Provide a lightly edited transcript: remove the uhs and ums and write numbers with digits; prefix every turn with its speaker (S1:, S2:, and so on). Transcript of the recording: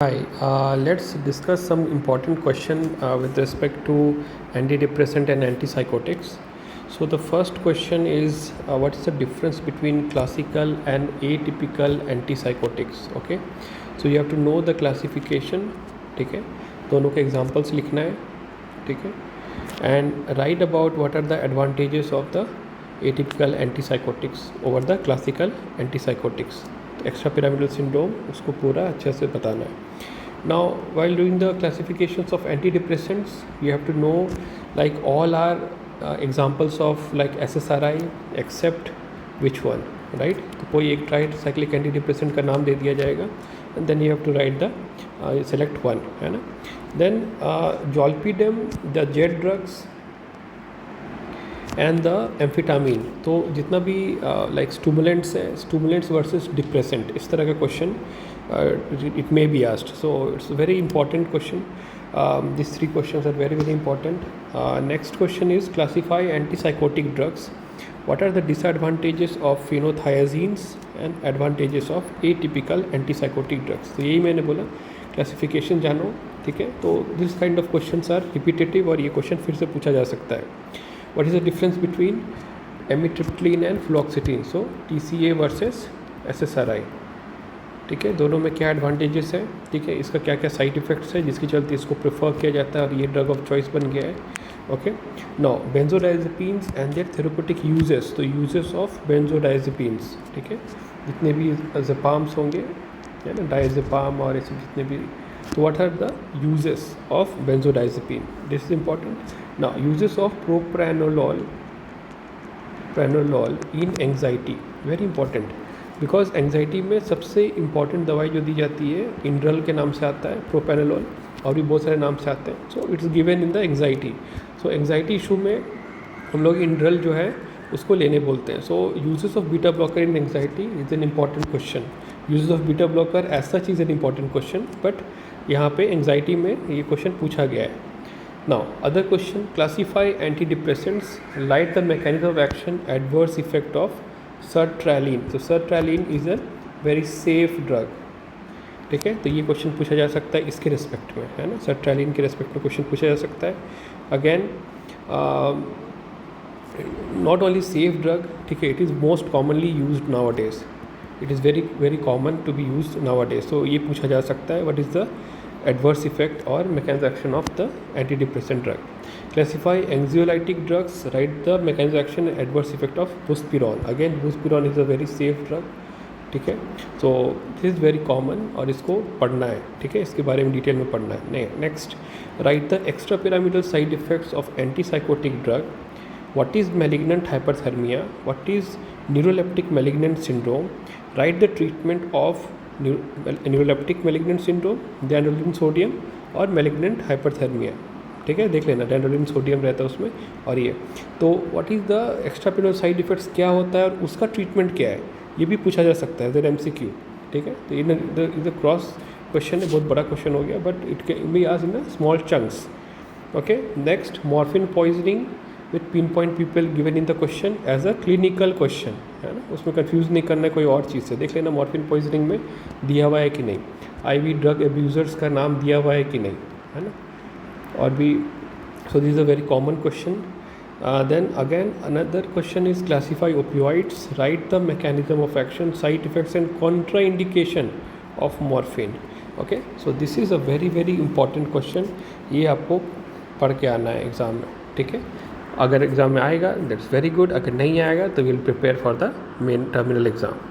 S1: Hi, let's discuss some important question with respect to antidepressant and antipsychotics. So the first question is what is the difference between classical and atypical antipsychotics? Okay, so you have to know the classification. ठीक है, दोनों के examples लिखना है. ठीक है, and write about what are the advantages of the atypical antipsychotics over the classical antipsychotics. Extra pyramidal syndrome उसको पूरा अच्छे से बताना है. Now while doing the classifications of anti depressants you have to know like all are examples of like SSRI except which one, right. तो कोई एक try cyclic anti depressant का नाम दे दिया जाएगा and then you have to write the select one, है ना. Then zolpidem, the Z drugs and the amphetamine. तो जितना भी लाइक स्टूमुलेंट्स है, स्टूमुलेंट्स वर्सेस डिप्रेसेंट, इस तरह का question it may be asked. So it's very important question. This three questions are very very important. Next question is classify antipsychotic drugs. what are the disadvantages of phenothiazines and advantages of atypical antipsychotic drugs. तो यही मैंने बोला, classification जानो. ठीक है, तो this kind of questions are repetitive और ये क्वेश्चन फिर से पूछा जा सकता है. What is the difference between amitriptyline and fluoxetine? So TCA versus SSRI. ठीक है, दोनों में क्या एडवांटेजेस है, ठीक है, इसका क्या क्या साइड इफ़ेक्ट्स है जिसके चलते इसको प्रेफर किया जाता है और ये ड्रग ऑफ चॉइस बन गया है. Okay, now benzodiazepines and their therapeutic uses. तो यूजेस ऑफ बेंजोडाइजेपिन्स, ठीक है, जितने भी ज़ेपाम्स होंगे, है ना, डायजेपाम और ऐसे जितने भी. तो what are the uses of benzodiazepine? This is important. Now uses of propranolol in anxiety, very important, because anxiety में सबसे important दवाई जो दी जाती है इंड्रल के नाम से आता है, प्रोपेनोलॉल, और भी बहुत सारे नाम से आते हैं. So it's given in the anxiety. So anxiety issue में हम लोग इंड्रल जो है उसको लेने बोलते हैं. So uses of beta blocker in anxiety is an important question. Uses of beta blocker as such is an important question, but यहाँ पे एंग्जाइटी में ये क्वेश्चन पूछा गया है. Now, other question, classify antidepressants, write the mechanism of action, adverse effect of sertraline. So sertraline is a very safe drug. ठीक है, तो ये क्वेश्चन पूछा जा सकता है इसके रिस्पेक्ट में, है ना, sertraline के रिस्पेक्ट में क्वेश्चन पूछा जा सकता है. Again not only safe drug, ठीक है, it is most commonly used nowadays. It is very very common to be used nowadays. तो ये पूछा जा सकता है, what is the adverse effect or mechanism of action of the antidepressant drug. Classify anxiolytic drugs, write the mechanism of action and adverse effect of buspirone. Again buspirone is a very safe drug. ठीक है, so this is very common और इसको पढ़ना है. ठीक है, इसके बारे में डिटेल में पढ़ना है. Next, write the extrapyramidal side effects of antipsychotic drug. What is malignant hyperthermia? What is neuroleptic malignant syndrome? Write the treatment of neuroleptic malignant syndrome, dantrolene sodium और मैलिग्नेंट हाइपरथर्मिया. ठीक है, देख लेना, डैंड्रोलिन सोडियम रहता है उसमें. और ये तो what is the extrapyramidal side effects क्या होता है और उसका ट्रीटमेंट क्या है, ये भी पूछा जा सकता है. Then MCQ. ठीक है, तो इधर क्रॉस क्वेश्चन है, बहुत बड़ा क्वेश्चन हो गया, but it can be asked in small chunks. Okay, next, morphine poisoning with pinpoint pupil given in the question as a clinical question, है ना, उसमें कंफ्यूज नहीं करना है कोई और चीज़ से. देख लेना मॉर्फिन पॉइजनिंग में दिया हुआ है कि नहीं, IV ड्रग एब्यूजर्स का नाम दिया हुआ है कि नहीं, है ना, और भी. So this is a very common question. Then again another question is classify opioids, right the mechanism of action, side effects and contraindication of morphine. Okay, so this is a very very important question. ये आपको पढ़ के आना है exam में. ठीक है, अगर एग्ज़ाम में आएगा दैट्स वेरी गुड, अगर नहीं आएगा तो will prepare for the main terminal exam.